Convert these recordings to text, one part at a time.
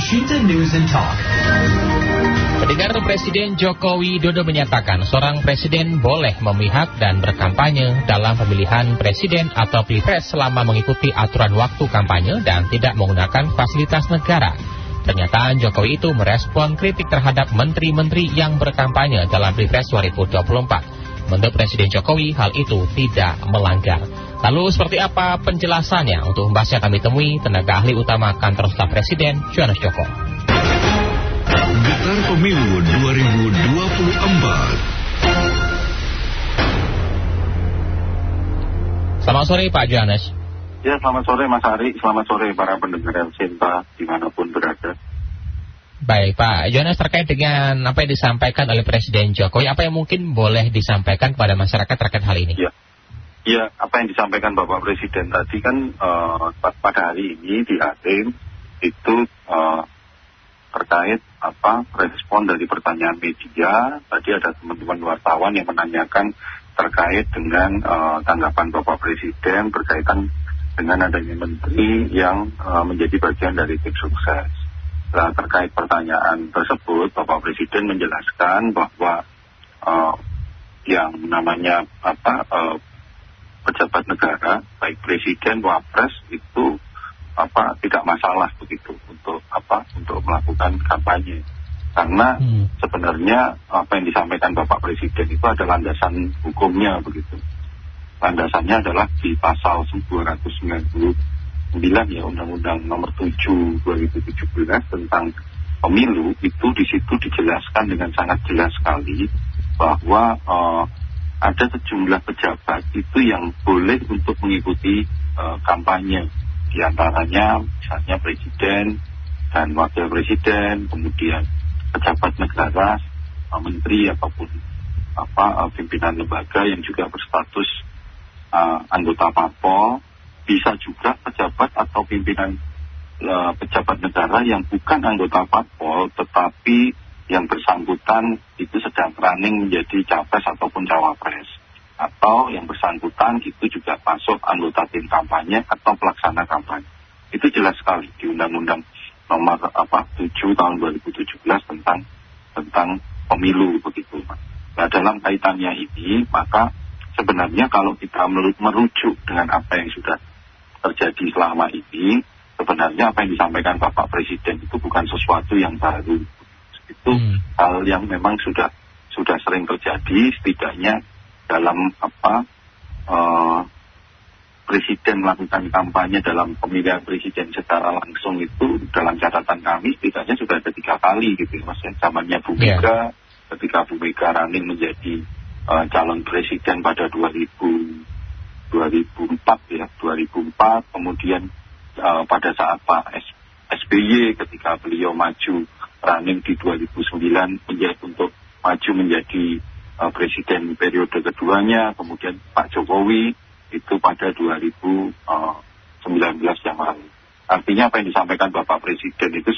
Washington News and Talk. Pendengar, Presiden Joko Widodo menyatakan seorang presiden boleh memihak dan berkampanye dalam pemilihan presiden atau pilpres selama mengikuti aturan waktu kampanye dan tidak menggunakan fasilitas negara. Pernyataan Jokowi itu merespon kritik terhadap menteri-menteri yang berkampanye dalam pilpres 2024. Menurut Presiden Jokowi, hal itu tidak melanggar. Lalu seperti apa penjelasannya? Untuk membahasnya kami temui tenaga ahli utama Kantor Staf Presiden, Johannes Joko. Getar Pemilu 2024. Selamat sore Pak Johannes. Ya, selamat sore Mas Ari, selamat sore para pendengar yang cinta dimanapun berada. Baik Pak Johannes, terkait dengan apa yang disampaikan oleh Presiden Jokowi, apa yang mungkin boleh disampaikan kepada masyarakat terkait hal ini? Ya, apa yang disampaikan Bapak Presiden tadi kan pada hari ini di Hatim itu terkait respon dari pertanyaan media. Tadi ada teman-teman wartawan yang menanyakan terkait dengan tanggapan Bapak Presiden berkaitan dengan adanya menteri yang menjadi bagian dari tim sukses. Nah, terkait pertanyaan tersebut, Bapak Presiden menjelaskan bahwa yang namanya pejabat negara, baik presiden, wapres itu tidak masalah begitu untuk melakukan kampanye. Karena sebenarnya apa yang disampaikan Bapak Presiden itu ada landasan hukumnya begitu. Landasannya adalah di pasal 299 ya Undang-Undang Nomor 7 2017 tentang pemilu. Itu di situ dijelaskan dengan sangat jelas sekali bahwa ada sejumlah pejabat itu yang boleh untuk mengikuti kampanye. Di antaranya misalnya presiden dan wakil presiden, kemudian pejabat negara, menteri ataupun pimpinan lembaga yang juga berstatus anggota parpol, bisa juga pejabat atau pimpinan pejabat negara yang bukan anggota parpol tetapi yang bersangkutan itu sedang running menjadi capres ataupun cawapres, atau yang bersangkutan itu juga masuk anggota tim kampanye atau pelaksana kampanye. Itu jelas sekali di Undang-Undang Nomor 7 tahun 2017 tentang pemilu begitu. Nah, dalam kaitannya ini maka sebenarnya kalau kita merujuk dengan apa yang sudah terjadi selama ini, sebenarnya apa yang disampaikan Bapak Presiden itu bukan sesuatu yang baru. Itu hal yang memang sudah sering terjadi, setidaknya dalam presiden melakukan kampanye dalam pemilihan presiden secara langsung itu dalam catatan kami setidaknya sudah ada 3 kali gitu Mas. Zamannya Bu Mega, ketika Bu Mega running menjadi calon presiden pada 2004, kemudian pada saat Pak SBY ketika beliau maju running di 2009 untuk maju menjadi presiden periode keduanya, kemudian Pak Jokowi itu pada 2019 yang lalu. Artinya apa yang disampaikan Bapak Presiden itu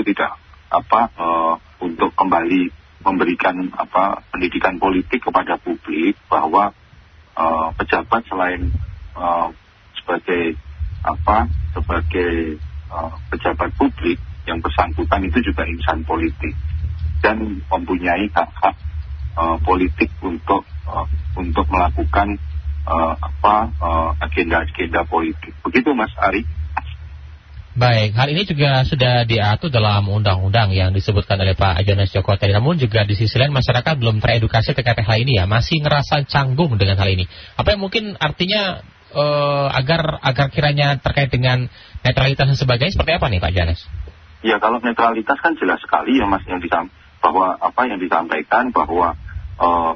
tidak untuk kembali memberikan pendidikan politik kepada publik bahwa pejabat selain sebagai pejabat publik yang bersangkutan itu juga insan politik dan mempunyai hak-hak politik untuk melakukan agenda-agenda politik. Begitu Mas Ari. Baik, hal ini juga sudah diatur dalam undang-undang yang disebutkan oleh Pak Johannes Joko tadi. Namun juga di sisi lain masyarakat belum teredukasi terkait hal ini ya, masih ngerasa canggung dengan hal ini. Apa yang mungkin artinya agar kiranya terkait dengan netralitas dan sebagainya seperti apa nih Pak Johannes? Ya, kalau netralitas kan jelas sekali ya Mas, bahwa apa yang disampaikan bahwa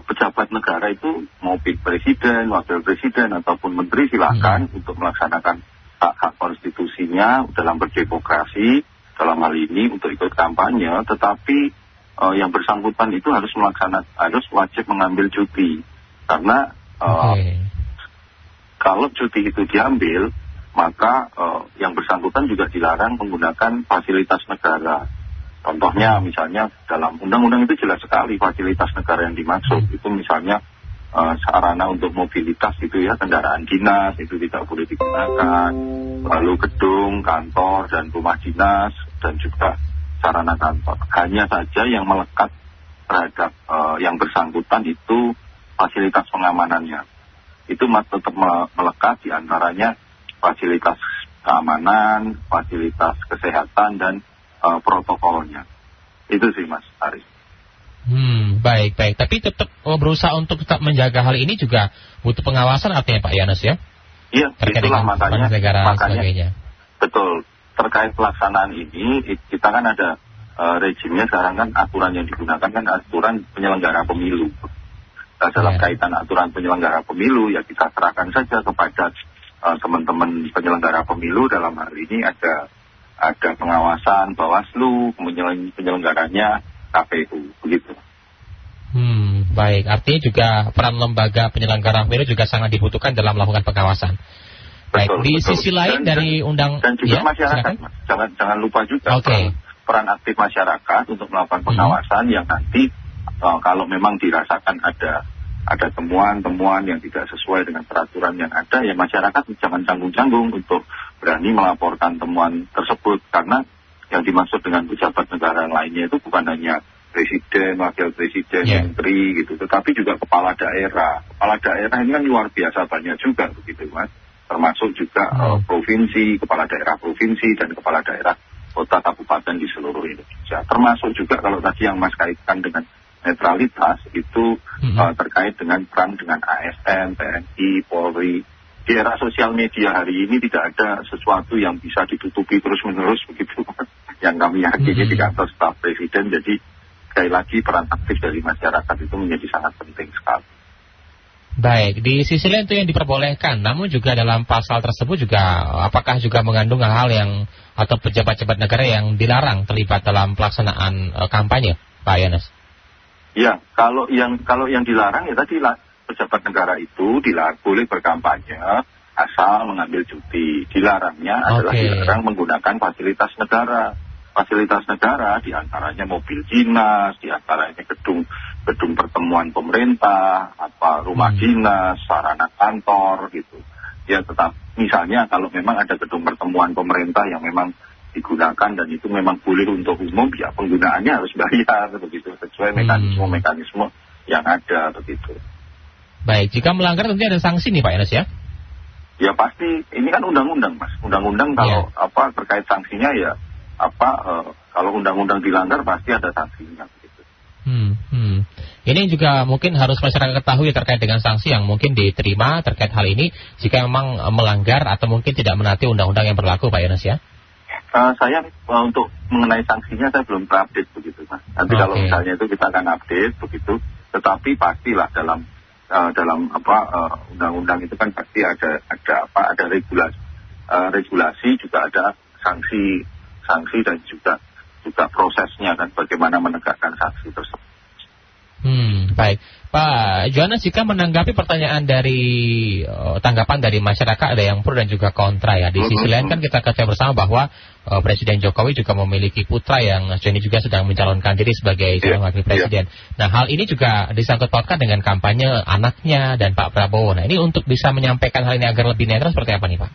pejabat negara itu mau presiden, wakil presiden ataupun menteri silakan untuk melaksanakan hak-hak konstitusinya dalam berdemokrasi dalam hal ini untuk ikut kampanye, tetapi yang bersangkutan itu harus wajib mengambil cuti karena kalau cuti itu diambil maka yang bersangkutan juga dilarang menggunakan fasilitas negara. Contohnya misalnya dalam undang-undang itu jelas sekali fasilitas negara yang dimaksud itu misalnya sarana untuk mobilitas itu ya, kendaraan dinas itu tidak boleh digunakan, lalu gedung, kantor dan rumah dinas dan juga sarana kantor. Hanya saja yang melekat terhadap yang bersangkutan itu fasilitas pengamanannya. Itu tetap melekat, diantaranya fasilitas keamanan, fasilitas kesehatan, dan protokolnya. Itu sih Mas Aris. Baik. Tapi tetap berusaha untuk tetap menjaga hal ini juga butuh pengawasan artinya Pak Yohanes ya? Iya, itulah makanya sebagainya. Betul. Terkait pelaksanaan ini, kita kan ada rejimnya sekarang kan aturan yang digunakan kan aturan penyelenggara pemilu. Nah, dalam kaitan aturan penyelenggara pemilu ya kita serahkan saja kepada teman-teman penyelenggara pemilu. Dalam hal ini ada pengawasan Bawaslu, penyelenggaranya KPU, begitu. Baik, artinya juga peran lembaga penyelenggara pemilu juga sangat dibutuhkan dalam melakukan pengawasan. Baik, di sisi lain dari dan juga masyarakat, jangan lupa juga peran aktif masyarakat untuk melakukan pengawasan yang nanti kalau memang dirasakan ada temuan-temuan yang tidak sesuai dengan peraturan yang ada, ya masyarakat jangan canggung-canggung untuk berani melaporkan temuan tersebut, karena yang dimaksud dengan pejabat negara lainnya itu bukan hanya presiden, wakil presiden, menteri gitu, tetapi juga kepala daerah. Kepala daerah ini kan luar biasa banyak juga begitu Mas. Termasuk juga provinsi, kepala daerah provinsi dan kepala daerah kota kabupaten di seluruh Indonesia. Termasuk juga kalau tadi yang Mas kaitkan dengan netralitas itu terkait dengan peran dengan ASN, TNI, Polri. Di era sosial media hari ini tidak ada sesuatu yang bisa ditutupi terus-menerus begitu yang kami yakini di kantor staf presiden. Jadi sekali lagi peran aktif dari masyarakat itu menjadi sangat penting sekali. Baik, di sisi lain itu yang diperbolehkan, namun juga dalam pasal tersebut juga apakah juga mengandung hal-hal yang atau pejabat-pejabat negara yang dilarang terlibat dalam pelaksanaan kampanye, Pak Yohanes? Ya, kalau yang dilarang ya tadi pejabat negara itu boleh berkampanye asal mengambil cuti. Dilarangnya adalah dilarang menggunakan fasilitas negara. Fasilitas negara diantaranya mobil dinas, diantaranya gedung pertemuan pemerintah, rumah dinas, sarana kantor gitu. Ya tetap misalnya kalau memang ada gedung pertemuan pemerintah yang memang digunakan dan itu memang boleh untuk umum, ya penggunaannya harus bayar begitu sesuai mekanisme yang ada begitu. Baik, jika melanggar tentunya ada sanksi nih Pak Yohanes ya? Ya pasti, ini kan undang-undang Mas. Undang-undang kalau terkait sanksinya ya kalau undang-undang dilanggar pasti ada sanksinya begitu. Ini juga mungkin harus masyarakat ketahui terkait dengan sanksi yang mungkin diterima terkait hal ini jika memang melanggar atau mungkin tidak menaati undang-undang yang berlaku Pak Yohanes ya? Saya untuk mengenai sanksinya saya belum terupdate begitu Mas. Nanti kalau misalnya itu kita akan update begitu. Tetapi pastilah dalam undang-undang itu kan pasti ada regulasi juga ada sanksi dan juga prosesnya kan bagaimana menegakkan sanksi tersebut. Baik, Pak Yohanes, jika menanggapi pertanyaan dari tanggapan dari masyarakat ada yang pro dan juga kontra ya. Di sisi lain kan kita ketahui bersama bahwa Presiden Jokowi juga memiliki putra yang ini juga sedang mencalonkan diri sebagai calon wakil presiden. Nah, hal ini juga disangkut pautkan dengan kampanye anaknya dan Pak Prabowo. Nah, ini untuk bisa menyampaikan hal ini agar lebih netral seperti apa nih Pak?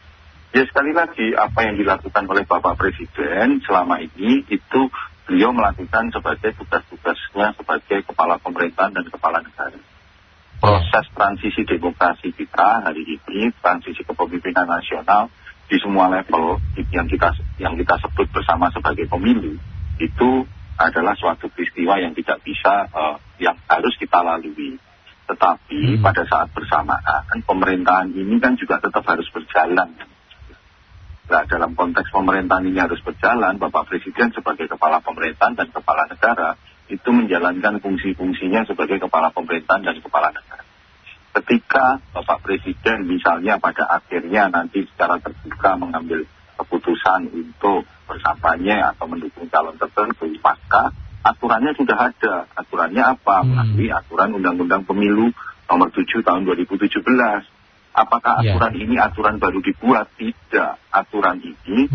Ya sekali lagi apa yang dilakukan oleh Bapak Presiden selama ini itu beliau melakukan sebagai tugas-tugasnya sebagai kepala pemerintahan dan kepala negara. Proses transisi demokrasi kita hari ini, transisi kepemimpinan nasional di semua level yang kita sebut bersama sebagai pemilu, itu adalah suatu peristiwa yang tidak bisa yang harus kita lalui. Tetapi pada saat bersamaan pemerintahan ini kan juga tetap harus berjalan. Nah, dalam konteks pemerintahan ini harus berjalan, Bapak Presiden sebagai kepala pemerintahan dan kepala negara itu menjalankan fungsi-fungsinya sebagai kepala pemerintahan dan kepala negara. Ketika Bapak Presiden misalnya pada akhirnya nanti secara terbuka mengambil keputusan untuk berkampanye atau mendukung calon tertentu, maka aturannya sudah ada. Aturannya apa? Melalui aturan Undang-Undang Pemilu nomor 7 tahun 2017. Apakah aturan ini aturan baru dibuat? Tidak. Aturan ini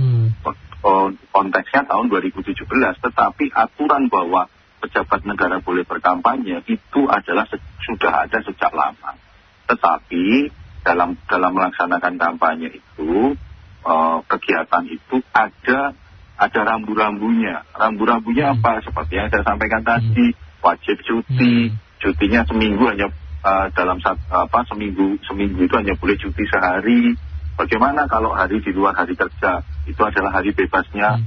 konteksnya tahun 2017, tetapi aturan bahwa pejabat negara boleh berkampanye itu adalah sudah ada sejak lama. Tetapi dalam melaksanakan kampanye itu, kegiatan itu ada ada rambu-rambunya. Rambu-rambunya apa? Seperti yang saya sampaikan tadi, wajib cuti, cutinya seminggu hanya seminggu itu hanya boleh cuti sehari. Bagaimana kalau hari di luar hari kerja? Itu adalah hari bebasnya,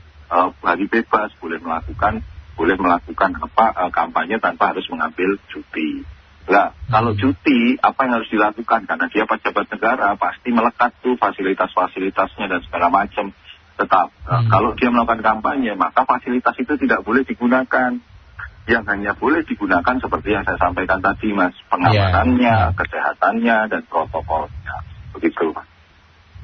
hari bebas boleh melakukan kampanye tanpa harus mengambil cuti. Nah, kalau cuti, apa yang harus dilakukan? Karena dia pejabat negara, pasti melekat tuh fasilitas-fasilitasnya dan segala macam. Tetap, kalau dia melakukan kampanye, maka fasilitas itu tidak boleh digunakan. Yang hanya boleh digunakan seperti yang saya sampaikan tadi, Mas. Pengamanannya, kesehatannya, dan protokolnya. Begitu, Mas.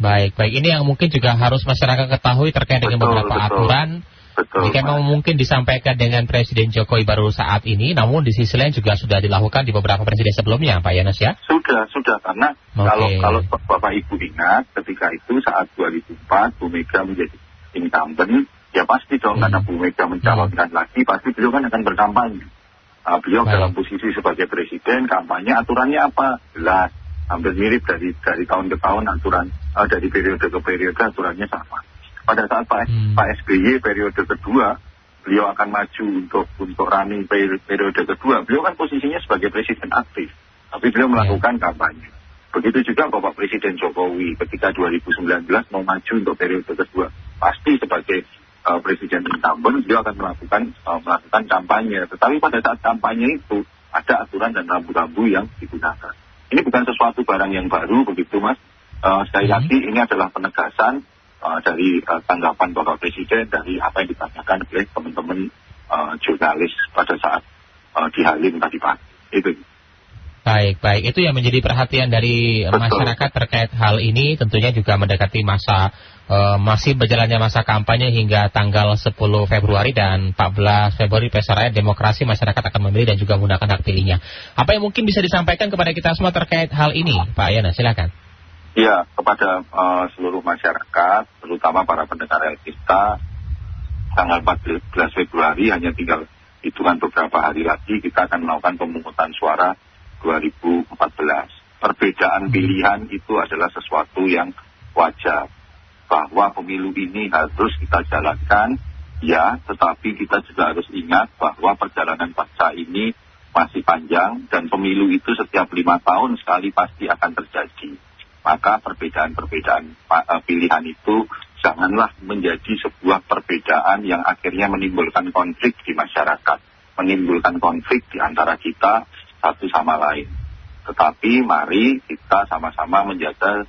Baik. Ini yang mungkin juga harus masyarakat ketahui terkait dengan beberapa aturan. Jika memang mungkin disampaikan dengan Presiden Jokowi baru saat ini, namun di sisi lain juga sudah dilakukan di beberapa presiden sebelumnya, Pak Yones ya? Sudah, karena kalau Bapak Ibu ingat, ketika itu saat 2004 Bu Mega menjadi incumbent, ya pasti dong karena Bu Mega mencalonkan lagi, pasti beliau kan akan berkampanye. Beliau dalam posisi sebagai presiden, kampanye aturannya apa? Jelas, hampir mirip dari tahun ke tahun aturan, dari periode ke periode aturannya sama. Pada saat Pak SBY periode kedua, beliau akan maju untuk running periode kedua. Beliau kan posisinya sebagai presiden aktif, tapi beliau melakukan kampanye. Begitu juga Bapak Presiden Jokowi ketika 2019 mau maju untuk periode kedua, pasti sebagai presiden incumbent beliau akan melakukan kampanye. Tetapi pada saat kampanye itu ada aturan dan rambu-rambu yang digunakan. Ini bukan sesuatu barang yang baru, begitu Mas. Sekali lagi ini adalah penegasan dari tanggapan Bapak Presiden dari apa yang ditanyakan oleh teman-teman jurnalis pada saat di Halim tadi pagi. Itu. Baik. Itu yang menjadi perhatian dari masyarakat terkait hal ini. Tentunya juga mendekati masih berjalannya masa kampanye hingga tanggal 10 Februari dan 14 Februari Pesta Rakyat Demokrasi, masyarakat akan memilih dan juga menggunakan hak pilihnya. Apa yang mungkin bisa disampaikan kepada kita semua terkait hal ini, Pak Yana? Silakan. Ya, kepada seluruh masyarakat, terutama para pendengar kita, tanggal 14 Februari hanya tinggal hitungan beberapa hari lagi kita akan melakukan pemungutan suara 2014. Perbedaan pilihan itu adalah sesuatu yang wajar, bahwa pemilu ini harus kita jalankan, ya, tetapi kita juga harus ingat bahwa perjalanan bangsa ini masih panjang dan pemilu itu setiap 5 tahun sekali pasti akan terjadi. Maka perbedaan-perbedaan pilihan itu janganlah menjadi sebuah perbedaan yang akhirnya menimbulkan konflik di masyarakat, menimbulkan konflik di antara kita satu sama lain. Tetapi mari kita sama-sama menjaga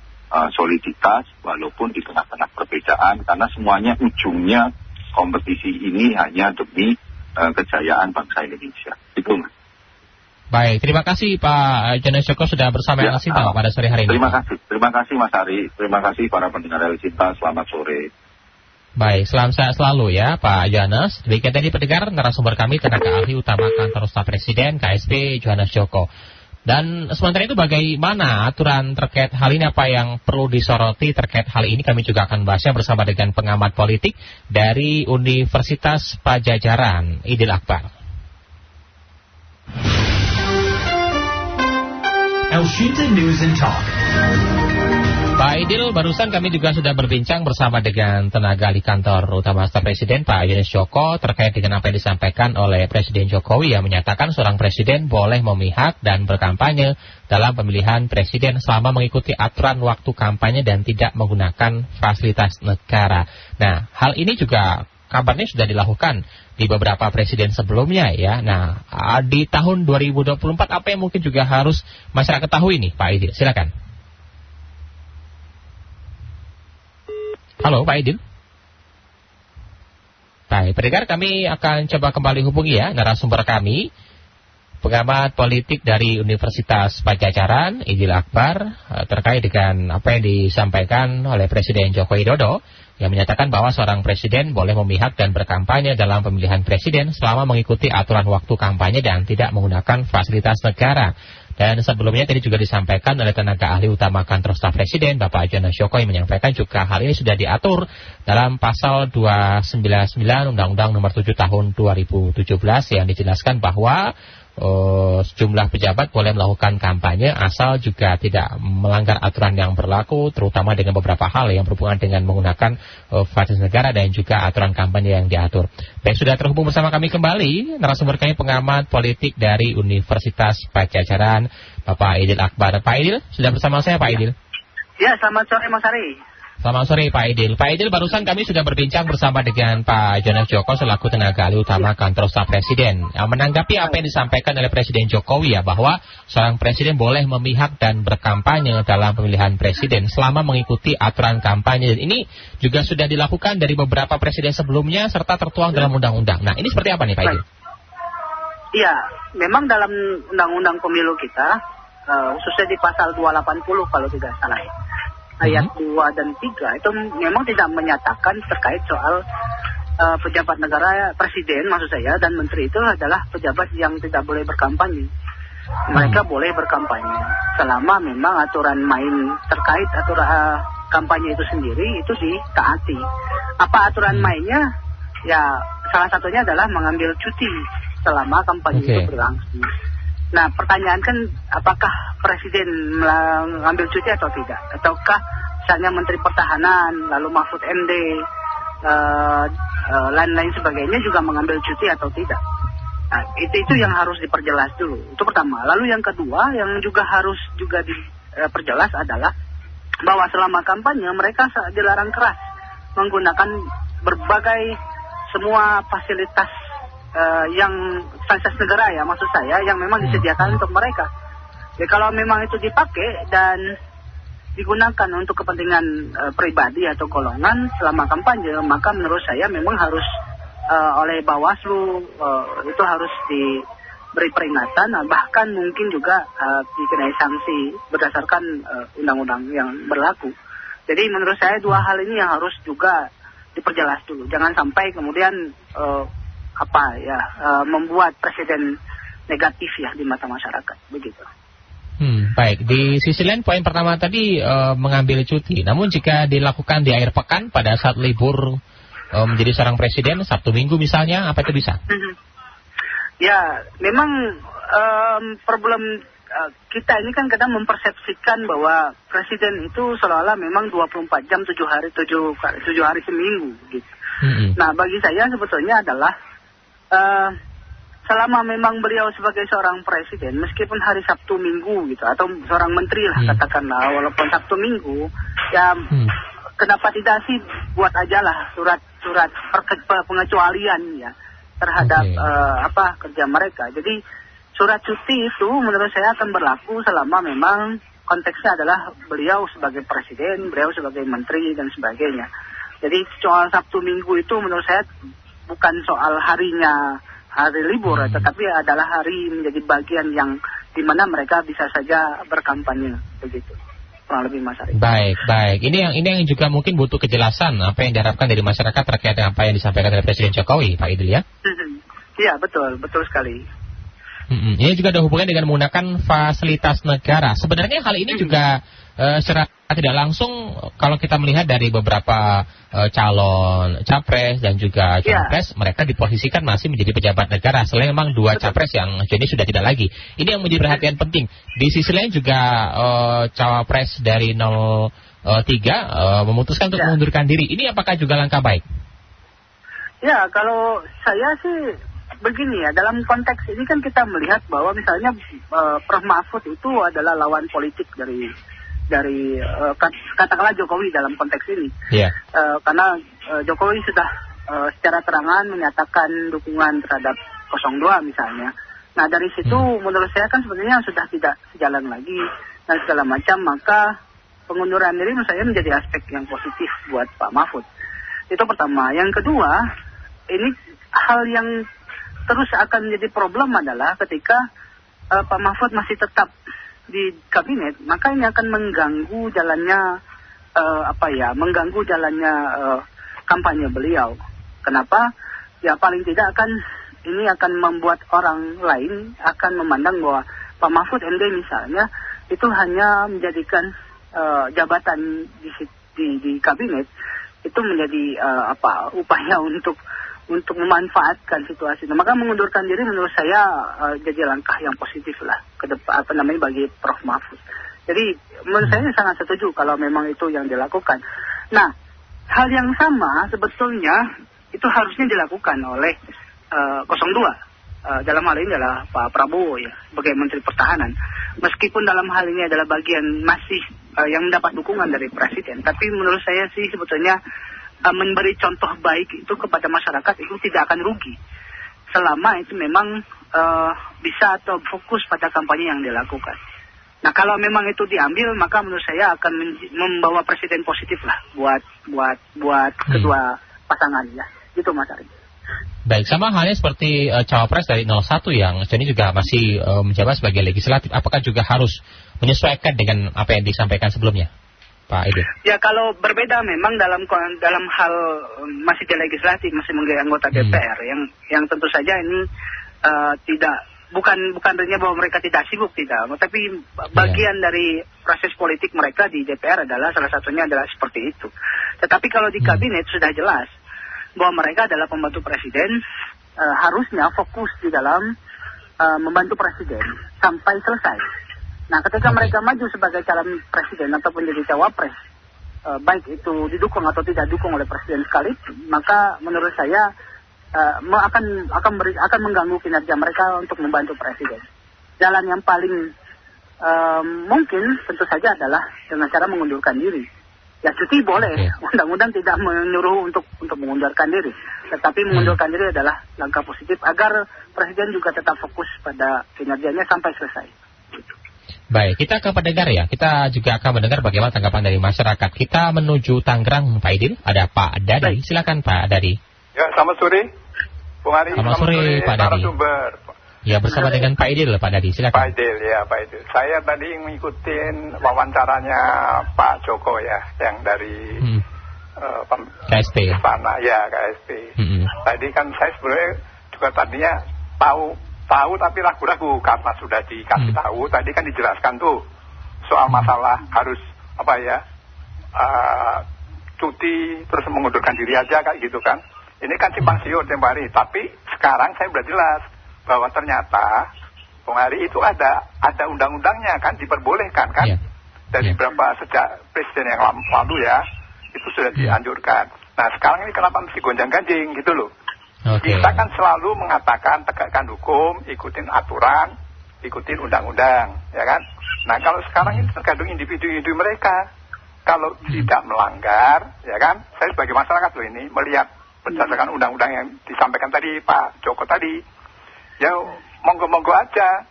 soliditas walaupun di tengah-tengah perbedaan, karena semuanya ujungnya kompetisi ini hanya demi kejayaan bangsa Indonesia. Itu, Mas. Baik, terima kasih Pak Yones Joko sudah bersama El Sinta pada sore hari ini. Terima kasih Mas Ari, terima kasih para pendengar El Sinta, selamat sore. Baik, selamat sehat selalu ya Pak Yones. Demikian tadi pendengar narasumber kami, tenaga ahli utama kantor staf presiden KSP Yones Joko. Dan sementara itu bagaimana aturan terkait hal ini, apa yang perlu disoroti terkait hal ini, kami juga akan bahasnya bersama dengan pengamat politik dari Universitas Padjadjaran, Idil Akbar. El Sinta News and Talk. Pak Idil, barusan kami juga sudah berbincang bersama dengan tenaga ahli kantor utama staf presiden Pak Yones Joko terkait dengan apa yang disampaikan oleh Presiden Jokowi yang menyatakan seorang presiden boleh memihak dan berkampanye dalam pemilihan presiden selama mengikuti aturan waktu kampanye dan tidak menggunakan fasilitas negara. Nah, hal ini juga kabarnya sudah dilakukan di beberapa presiden sebelumnya ya. Nah, di tahun 2024 apa yang mungkin juga harus masyarakat ketahui nih Pak Idil? Silakan. Halo Pak Idil. Baik, pendengar, kami akan coba kembali hubungi ya narasumber kami, pengamat politik dari Universitas Padjadjaran, Idil Akbar, terkait dengan apa yang disampaikan oleh Presiden Joko Widodo yang menyatakan bahwa seorang presiden boleh memihak dan berkampanye dalam pemilihan presiden selama mengikuti aturan waktu kampanye dan tidak menggunakan fasilitas negara. Dan sebelumnya tadi juga disampaikan oleh tenaga ahli utama kantor staf presiden Bapak Yones Joko yang menyampaikan juga hal ini sudah diatur dalam pasal 299 Undang-Undang Nomor 7 Tahun 2017 yang dijelaskan bahwa sejumlah pejabat boleh melakukan kampanye asal juga tidak melanggar aturan yang berlaku, terutama dengan beberapa hal yang berhubungan dengan menggunakan fasilitas negara dan juga aturan kampanye yang diatur. Baik, sudah terhubung bersama kami kembali narasumber kami pengamat politik dari Universitas Pajajaran, Bapak Aidil Akbar. Pak Aidil, sudah bersama saya Pak Aidil? Ya, selamat sore Mas Ari. Selamat sore Pak Aidil. Pak Aidil, barusan kami sudah berbincang bersama dengan Pak Jonas Joko selaku tenaga ahli utama kantor staf presiden. Menanggapi apa yang disampaikan oleh Presiden Jokowi ya, bahwa seorang presiden boleh memihak dan berkampanye dalam pemilihan presiden selama mengikuti aturan kampanye. Dan ini juga sudah dilakukan dari beberapa presiden sebelumnya serta tertuang dalam undang-undang. Nah, ini seperti apa nih Pak Aidil? Iya, memang dalam undang-undang pemilu kita, khususnya di pasal 280 kalau tidak salah ya, ayat 2 dan 3 itu memang tidak menyatakan terkait soal pejabat negara, presiden maksud saya, dan menteri itu adalah pejabat yang tidak boleh berkampanye. Mereka boleh berkampanye selama memang aturan main terkait aturan kampanye itu sendiri itu ditaati. Apa aturan mainnya? Ya salah satunya adalah mengambil cuti selama kampanye itu berlangsung. Nah, pertanyaan kan, apakah presiden mengambil cuti atau tidak? Ataukah misalnya Menteri Pertahanan, lalu Mahfud MD, lain-lain sebagainya juga mengambil cuti atau tidak? Nah, itu yang harus diperjelas dulu. Itu pertama. Lalu yang kedua, yang juga harus diperjelas adalah bahwa selama kampanye mereka dilarang keras menggunakan berbagai semua fasilitas yang fasilitas negara ya, maksud saya, yang memang disediakan untuk mereka. Ya, kalau memang itu dipakai dan digunakan untuk kepentingan pribadi atau golongan selama kampanye, maka menurut saya memang harus oleh Bawaslu itu harus diberi peringatan, bahkan mungkin juga dikenai sanksi berdasarkan undang-undang yang berlaku. Jadi menurut saya dua hal ini yang harus juga diperjelas dulu. Jangan sampai kemudian membuat presiden negatif ya di mata masyarakat, begitu. Baik, di sisi lain poin pertama tadi mengambil cuti, namun jika dilakukan di akhir pekan pada saat libur menjadi seorang presiden, Sabtu Minggu misalnya, apa itu bisa? Ya, memang problem kita ini kan kadang mempersepsikan bahwa presiden itu seolah-olah memang 24 jam 7 hari seminggu gitu. Nah, bagi saya sebetulnya adalah selama memang beliau sebagai seorang presiden, meskipun hari Sabtu Minggu gitu, atau seorang menteri lah katakanlah, walaupun Sabtu Minggu, ya kenapa tidak sih buat aja lah surat pengecualian ya terhadap kerja mereka. Jadi surat cuti itu menurut saya akan berlaku selama memang konteksnya adalah beliau sebagai presiden, beliau sebagai menteri dan sebagainya. Jadi soal Sabtu Minggu itu menurut saya bukan soal hari libur, tetapi adalah hari menjadi bagian yang dimana mereka bisa saja berkampanye, begitu. Kurang lebih Mas Ari. Baik. Ini yang juga mungkin butuh kejelasan apa yang diharapkan dari masyarakat terkait dengan apa yang disampaikan oleh Presiden Jokowi, Pak Idil ya? Iya, betul sekali. Ini juga ada hubungan dengan menggunakan fasilitas negara. Sebenarnya hal ini juga secara tidak langsung kalau kita melihat dari beberapa calon capres dan juga cawapres, mereka diposisikan masih menjadi pejabat negara. Selain memang dua capres yang jadi sudah tidak lagi. Ini yang menjadi perhatian penting. Di sisi lain juga cawapres dari 03 memutuskan untuk mengundurkan diri. Ini apakah juga langkah baik? Ya, kalau saya sih begini ya, dalam konteks ini kan kita melihat bahwa misalnya Prof. Mahfud itu adalah lawan politik dari katakanlah Jokowi dalam konteks ini. Karena Jokowi sudah secara terangan menyatakan dukungan terhadap 02 misalnya. Nah, dari situ menurut saya kan sebenarnya sudah tidak sejalan lagi dan segala macam, maka pengunduran diri menurut saya menjadi aspek yang positif buat Pak Mahfud. Itu pertama. Yang kedua, ini hal yang terus akan menjadi problem adalah ketika Pak Mahfud masih tetap di kabinet, maka ini akan mengganggu jalannya kampanye beliau. Kenapa? Ya paling tidak ini akan membuat orang lain akan memandang bahwa Pak Mahfud MD misalnya itu hanya menjadikan jabatan di kabinet itu menjadi upaya untuk untuk memanfaatkan situasi. Nah, maka mengundurkan diri menurut saya jadi langkah yang positif lah ke depan bagi Prof Mahfud. Jadi menurut saya sangat setuju kalau memang itu yang dilakukan. Nah, hal yang sama sebetulnya itu harusnya dilakukan oleh 02. Dalam hal ini adalah Pak Prabowo ya, sebagai Menteri Pertahanan. Meskipun dalam hal ini adalah bagian masih yang mendapat dukungan dari Presiden, tapi menurut saya sih sebetulnya memberi contoh baik itu kepada masyarakat itu tidak akan rugi. Selama itu memang bisa atau fokus pada kampanye yang dilakukan. Nah, kalau memang itu diambil, maka menurut saya akan membawa presiden positif lah buat kedua pasangan ya. Gitu Mas Ari. Baik, sama halnya seperti cawapres dari 01 yang ini juga masih menjabat sebagai legislatif. Apakah juga harus menyesuaikan dengan apa yang disampaikan sebelumnya, Pak Ide? Ya, kalau berbeda memang dalam hal masih di legislatif, masih menjadi anggota DPR, yang tentu saja ini bukan artinya bahwa mereka tidak sibuk, tidak, tapi bagian dari proses politik mereka di DPR adalah salah satunya adalah seperti itu. Tetapi kalau di kabinet sudah jelas bahwa mereka adalah pembantu presiden, harusnya fokus di dalam membantu presiden sampai selesai. Nah, ketika mereka maju sebagai calon presiden ataupun jadi cawapres, baik itu didukung atau tidak didukung oleh presiden sekalipun, maka menurut saya akan mengganggu kinerja mereka untuk membantu presiden. Jalan yang paling mungkin tentu saja adalah dengan cara mengundurkan diri. Ya, cuti boleh, undang-undang tidak menyuruh untuk mengundurkan diri, tetapi mengundurkan diri adalah langkah positif agar presiden juga tetap fokus pada kinerjanya sampai selesai. Baik, kita ke pendengar ya. Kita juga akan mendengar bagaimana tanggapan dari masyarakat. Kita menuju Tangerang, Pak Idil. Ada Pak Dadi. Silakan Pak Dadi. Ya, selamat sore, Bung Ari. Selamat sore Pak Dadi. Ya, bersama dengan Pak Idil, Pak Dadi. Silakan. Pak Idil, ya Pak Idil. Saya tadi ngikutin wawancaranya Pak Joko ya, yang dari KSP. Sana, ya KSP. Tadi kan saya sebenarnya juga tadinya tahu tapi ragu-ragu karena sudah dikasih tahu. Tadi kan dijelaskan tuh soal masalah harus cuti terus mengundurkan diri aja kayak gitu kan. Ini kan simpang siur tempo hari. Tapi sekarang saya udah jelas bahwa ternyata Bung Hari itu ada undang-undangnya kan, diperbolehkan kan. Dari sejak presiden yang lalu ya, itu sudah dianjurkan. Nah, sekarang ini kenapa mesti gonjang-ganjing gitu loh. Kita kan selalu mengatakan tegakkan hukum, ikutin aturan, ikutin undang-undang, ya kan. Nah, kalau sekarang ini tergantung individu-individu mereka. Kalau tidak melanggar, ya kan, saya sebagai masyarakat loh ini melihat berdasarkan undang-undang yang disampaikan tadi Pak Joko tadi, ya monggo-monggo aja.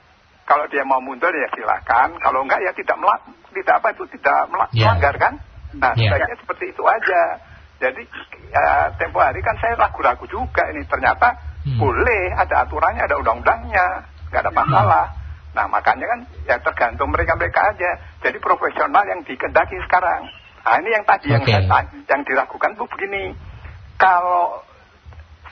Kalau dia mau mundur ya silakan, kalau enggak ya tidak melanggar kan. Nah, sebaiknya seperti itu aja. Jadi tempo hari kan saya ragu-ragu juga ini, ternyata boleh, ada aturannya, ada undang-undangnya, nggak ada masalah. Nah, makanya kan ya tergantung mereka-mereka aja. Jadi profesional yang dikehendaki sekarang. Nah, ini yang tadi yang diragukan tuh begini. Kalau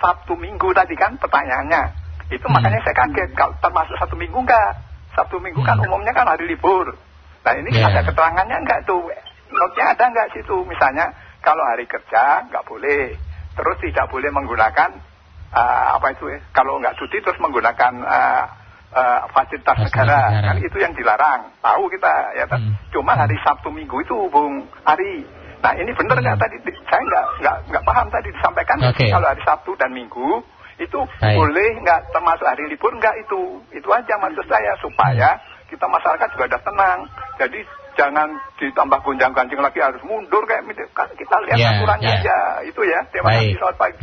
Sabtu Minggu tadi kan pertanyaannya, itu makanya saya kaget. Kalau termasuk Sabtu Minggu enggak? Sabtu Minggu kan umumnya kan hari libur. Nah, ini ada keterangannya enggak tuh? Notnya ada enggak situ? Misalnya kalau hari kerja nggak boleh, terus tidak boleh menggunakan kalau nggak cuti terus menggunakan fasilitas negara, kan itu yang dilarang. Tahu kita ya, cuma hari Sabtu Minggu itu Bung Ari. Nah, ini benar nggak tadi? Saya nggak paham tadi disampaikan kalau hari Sabtu dan Minggu itu boleh nggak termasuk hari libur nggak itu aja maksud saya, supaya kita masyarakat juga ada tenang. Jadi jangan ditambah gonjang-ganjing lagi harus mundur kayak kita lihat aturannya aja itu ya. Terima kasih, selamat pagi.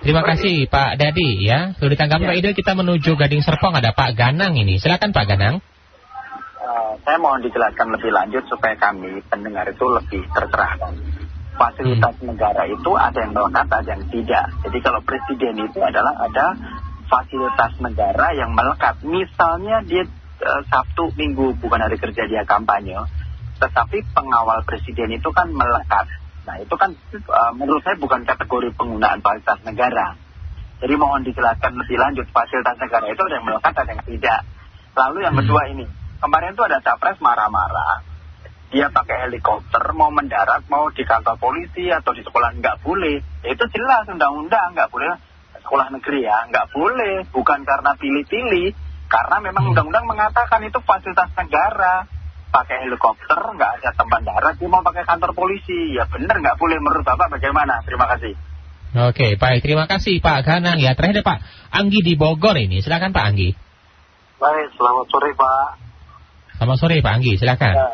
Terima kasih Pak Dadi ya. Sudah ditanggapi Pak Idil, kita menuju Gading Serpong, ada Pak Ganang ini. Silakan Pak Ganang. Saya mohon dijelaskan lebih lanjut supaya kami pendengar itu lebih tercerahkan. Fasilitas negara itu ada yang melekat, ada yang tidak. Jadi kalau presiden itu adalah ada fasilitas negara yang melekat. Misalnya dia Sabtu Minggu bukan hari kerja dia kampanye, tetapi pengawal presiden itu kan melekat. Nah, itu kan menurut saya bukan kategori penggunaan fasilitas negara. Jadi mohon dijelaskan lebih lanjut, fasilitas negara itu ada yang melekat, ada yang tidak. Lalu yang kedua ini, kemarin itu ada capres marah-marah, dia pakai helikopter mau mendarat, mau di kantor polisi atau di sekolah nggak boleh. Itu jelas undang-undang nggak boleh sekolah negeri ya, nggak boleh, bukan karena pilih-pilih, karena memang undang-undang mengatakan itu fasilitas negara. Pakai helikopter, nggak ada tempat darat, dia mau pakai kantor polisi, ya benar nggak boleh. Menurut Bapak bagaimana? Terima kasih. Oke, baik, terima kasih Pak Ganang ya. Terakhir Pak Anggi di Bogor ini, silakan Pak Anggi. Baik, selamat sore Pak. Selamat sore Pak Anggi, silakan. Ya.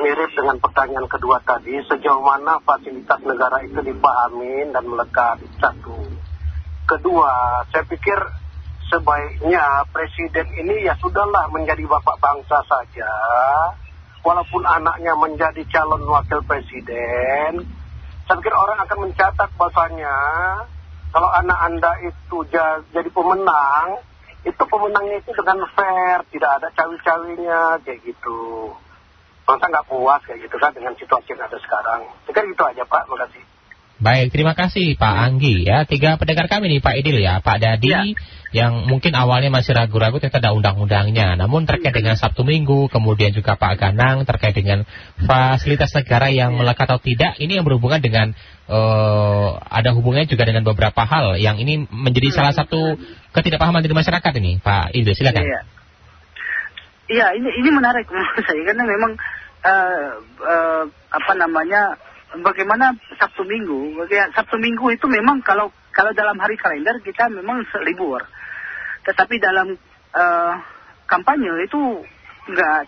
Mirip dengan pertanyaan kedua tadi, sejauh mana fasilitas negara itu dipahami dan melekat, satu. Kedua, saya pikir sebaiknya presiden ini ya sudahlah menjadi bapak bangsa saja, walaupun anaknya menjadi calon wakil presiden. Saya pikir orang akan mencatat bahasanya kalau anak Anda itu jadi pemenang, itu pemenangnya itu dengan fair, tidak ada cawi-cawinya kayak gitu. Masa nggak puas kayak gitu kan dengan situasi yang ada sekarang. Saya kira gitu aja Pak, terima kasih. Baik, terima kasih Pak Anggi ya. 3 pendengar kami nih Pak Idil ya, Pak Dadi ya, yang mungkin awalnya masih ragu-ragu terkait ada undang-undangnya. Namun terkait dengan Sabtu Minggu, kemudian juga Pak Ganang terkait dengan fasilitas negara yang melekat atau tidak, ini yang berhubungan dengan ada hubungannya juga dengan beberapa hal yang ini menjadi salah satu ketidakpahaman di masyarakat ini, Pak Idil, silakan. Iya, ini menarik menurut saya karena memang bagaimana Sabtu Minggu itu memang kalau dalam hari kalender kita memang libur, tetapi dalam kampanye itu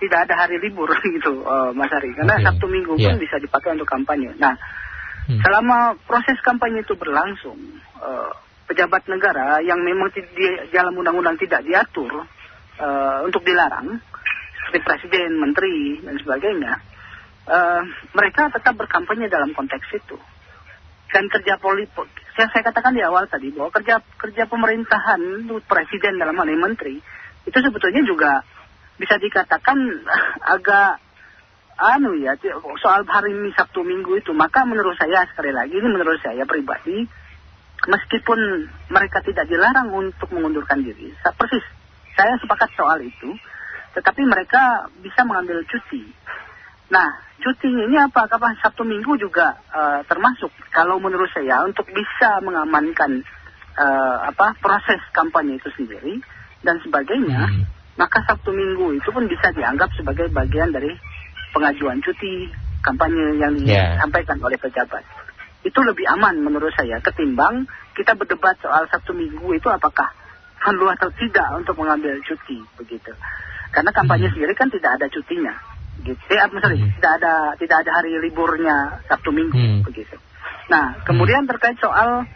tidak ada hari libur gitu Mas Ari, karena Sabtu Minggu pun bisa dipakai untuk kampanye. Nah, selama proses kampanye itu berlangsung, pejabat negara yang memang di dalam undang-undang tidak diatur untuk dilarang, seperti presiden, menteri dan sebagainya, mereka tetap berkampanye dalam konteks itu. Dan kerja politik, saya katakan di awal tadi bahwa kerja pemerintahan, presiden dalam hal ini menteri, itu sebetulnya juga bisa dikatakan agak soal hari ini Sabtu Minggu itu. Maka menurut saya, sekali lagi ini menurut saya pribadi, meskipun mereka tidak dilarang untuk mengundurkan diri, persis saya sepakat soal itu, tetapi mereka bisa mengambil cuti. Nah, cuti ini apakah Sabtu Minggu juga termasuk kalau menurut saya untuk bisa mengamankan proses kampanye itu sendiri dan sebagainya, maka Sabtu Minggu itu pun bisa dianggap sebagai bagian dari pengajuan cuti kampanye yang disampaikan oleh pejabat. Itu lebih aman menurut saya ketimbang kita berdebat soal Sabtu Minggu itu apakah perlu atau tidak untuk mengambil cuti begitu. Karena kampanye sendiri kan tidak ada cutinya. Gitu. Tidak ada hari liburnya Sabtu Minggu begitu. Nah, kemudian terkait soal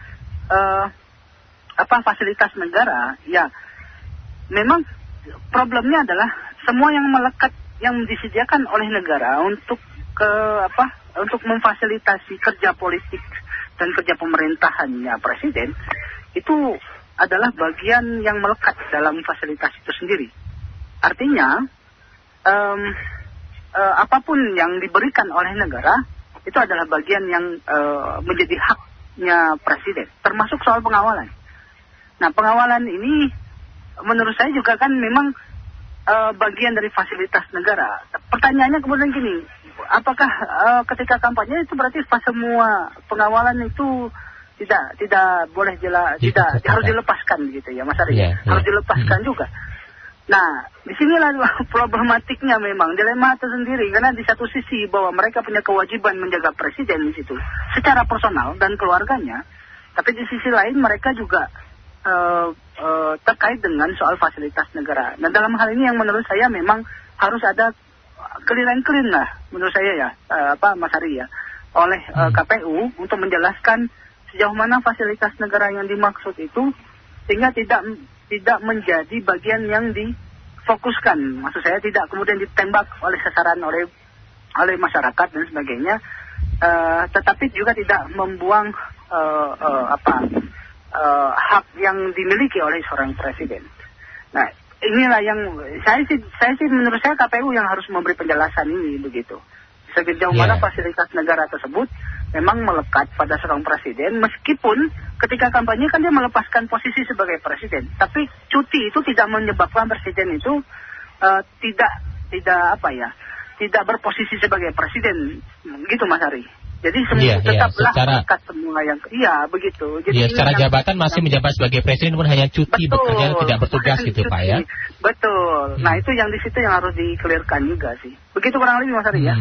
fasilitas negara, ya memang problemnya adalah semua yang melekat yang disediakan oleh negara untuk untuk memfasilitasi kerja politik dan kerja pemerintahannya presiden itu adalah bagian yang melekat dalam fasilitas itu sendiri. Artinya apapun yang diberikan oleh negara itu adalah bagian yang menjadi haknya presiden, termasuk soal pengawalan. Nah, pengawalan ini menurut saya juga kan memang bagian dari fasilitas negara. Pertanyaannya kemudian gini, apakah ketika kampanye itu berarti semua pengawalan itu tidak boleh harus dilepaskan gitu ya Mas Ari? Harus dilepaskan juga. Nah, disinilah problematiknya memang, dilema tersendiri. Karena di satu sisi bahwa mereka punya kewajiban menjaga presiden di situ secara personal dan keluarganya, tapi di sisi lain mereka juga terkait dengan soal fasilitas negara. Nah, dalam hal ini yang menurut saya memang harus ada clean lah, menurut saya ya, Mas Ari ya, oleh KPU untuk menjelaskan sejauh mana fasilitas negara yang dimaksud itu, sehingga tidak menjadi bagian yang difokuskan. Maksud saya tidak kemudian ditembak oleh sasaran oleh masyarakat dan sebagainya, tetapi juga tidak membuang hak yang dimiliki oleh seorang presiden. Nah, inilah yang saya sih menurut saya KPU yang harus memberi penjelasan ini begitu. Sejauh mana fasilitas negara tersebut memang melekat pada seorang presiden, meskipun ketika kampanye kan dia melepaskan posisi sebagai presiden, tapi cuti itu tidak menyebabkan presiden itu tidak berposisi sebagai presiden, gitu Mas Ari. Jadi tetaplah dekat semua yang begitu. Jadi secara jabatan masih menjabat sebagai presiden pun hanya cuti, bekerja tidak bertugas gitu Pak ya. Betul. Nah itu yang di situ yang harus dikelirkan juga sih. Begitu kurang lebih Mas Ari ya.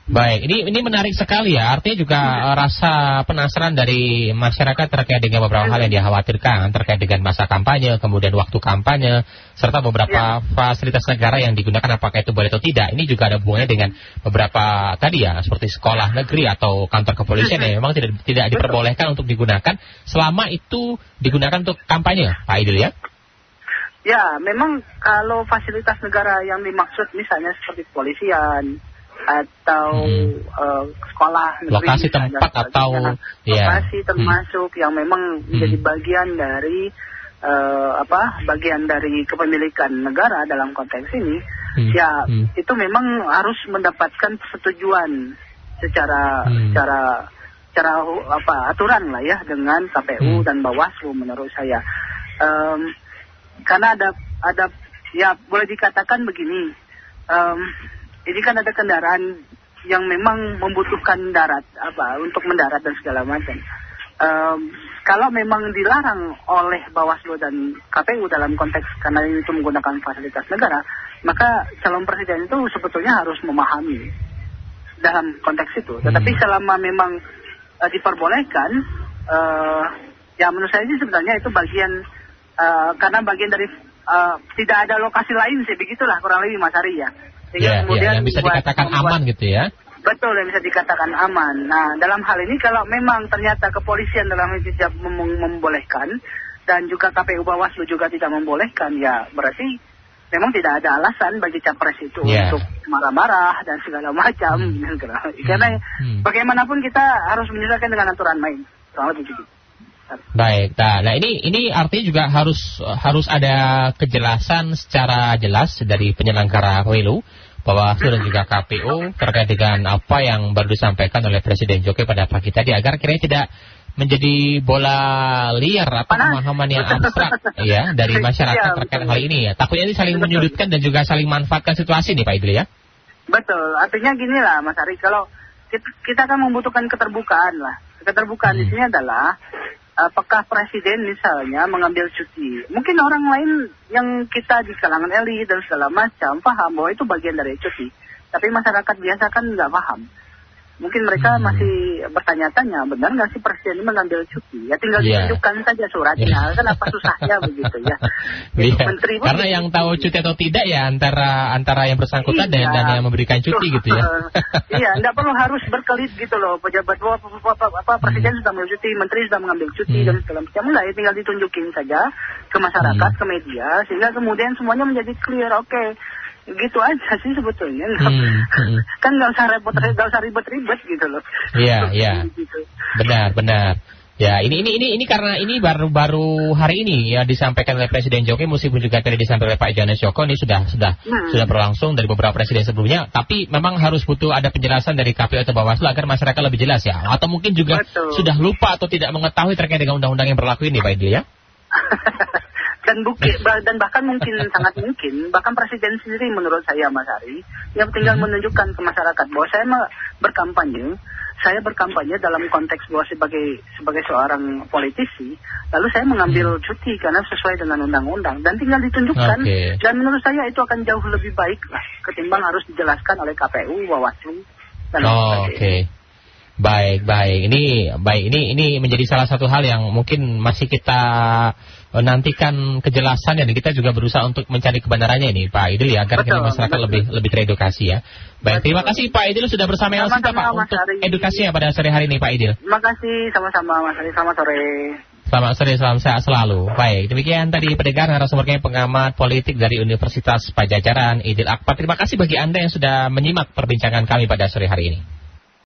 Baik, ini menarik sekali ya. Artinya juga rasa penasaran dari masyarakat terkait dengan beberapa hal yang dikhawatirkan terkait dengan masa kampanye, kemudian waktu kampanye, serta beberapa fasilitas negara yang digunakan apakah itu boleh atau tidak. Ini juga ada hubungannya dengan beberapa tadi ya, seperti sekolah negeri atau kantor kepolisian yang memang tidak diperbolehkan untuk digunakan selama itu digunakan untuk kampanye, Pak Idil ya. Ya, memang kalau fasilitas negara yang dimaksud misalnya seperti kepolisian atau sekolah negeri, lokasi tempat atau lokasi termasuk yang memang menjadi bagian dari bagian dari kepemilikan negara dalam konteks ini, itu memang harus mendapatkan persetujuan secara aturan lah ya dengan KPU dan Bawaslu menurut saya. Karena ada ya boleh dikatakan begini. Ini kan ada kendaraan yang memang membutuhkan darat untuk mendarat dan segala macam. Kalau memang dilarang oleh Bawaslu dan KPU dalam konteks karena itu menggunakan fasilitas negara, maka calon presiden itu sebetulnya harus memahami dalam konteks itu. Tetapi selama memang diperbolehkan, ya menurut saya sih sebenarnya itu bagian karena bagian dari tidak ada lokasi lain sih, begitulah kurang lebih Mas Ari ya. Kemudian yang bisa dikatakan aman gitu ya. Betul, yang bisa dikatakan aman. Nah, dalam hal ini kalau memang ternyata kepolisian dalam ini tidak membolehkan dan juga KPU Bawaslu juga tidak membolehkan, ya berarti memang tidak ada alasan bagi capres itu untuk marah-marah dan segala macam. Karena bagaimanapun kita harus menyesuaikan dengan aturan main. Kurang lebih begitu. Baik, nah ini artinya juga harus ada kejelasan secara jelas dari penyelenggara pemilu Bawaslu dan juga KPU terkait dengan apa yang baru disampaikan oleh Presiden Jokowi pada pagi tadi agar kira-kira tidak menjadi bola liar atau pemahaman yang abstrak ya dari masyarakat terkait hal ini ya. Takutnya ini saling menyudutkan dan juga saling manfaatkan situasi nih Pak Idil ya. Betul, artinya gini lah Mas Ari, kalau kita kan membutuhkan keterbukaan lah. Keterbukaan di sini adalah apakah presiden misalnya mengambil cuti. Mungkin orang lain yang kita di kalangan elit dan segala macam paham bahwa itu bagian dari cuti. Tapi masyarakat biasa kan nggak paham. Mungkin mereka masih bertanya-tanya, benar nggak sih presiden ini mengambil cuti? Ya tinggal ditunjukkan saja suratnya, kan apa susahnya begitu ya. Menteri karena yang tahu cuti atau tidak ya antara yang bersangkutan dan yang memberikan cuti gitu ya. Iya, nggak perlu harus berkelit gitu loh. Pejabat presiden sudah mengambil cuti, menteri sudah mengambil cuti dan segala macam. Enggak, ya tinggal ditunjukin saja ke masyarakat, ke media, sehingga kemudian semuanya menjadi clear. Oke. Gitu aja sih sebetulnya, kan nggak usah ribet-ribet gitu loh. Iya, gitu. Benar. Ya, ini karena ini baru hari ini ya disampaikan oleh Presiden Jokowi, meskipun juga tadi disampaikan oleh Pak Johannes Joko, ini sudah berlangsung dari beberapa presiden sebelumnya, tapi memang harus butuh ada penjelasan dari KPU atau Bawaslu agar masyarakat lebih jelas ya, atau mungkin juga sudah lupa atau tidak mengetahui terkait dengan undang-undang yang berlaku ini Pak Idil ya. Dan bahkan mungkin sangat mungkin bahkan presiden sendiri menurut saya Mas Ari yang tinggal menunjukkan ke masyarakat bahwa saya berkampanye dalam konteks bahwa sebagai seorang politisi, lalu saya mengambil cuti karena sesuai dengan undang-undang dan tinggal ditunjukkan dan menurut saya itu akan jauh lebih baik lah ketimbang harus dijelaskan oleh KPU, Bawaslu dan sebagainya. Baik. Ini menjadi salah satu hal yang mungkin masih kita nantikan kejelasannya dan kita juga berusaha untuk mencari kebenarannya ini Pak Idil ya agar masyarakat lebih teredukasi ya. Baik, terima kasih Pak Idil sudah bersama kita Pak untuk edukasinya pada sore hari ini Pak Idil. Terima kasih sama-sama Mas Ari, selamat sore. Selamat sore, salam sehat selalu. Baik, demikian tadi pendengar narasumber kami pengamat politik dari Universitas Padjadjaran Idil Akbar. Terima kasih bagi Anda yang sudah menyimak perbincangan kami pada sore hari ini.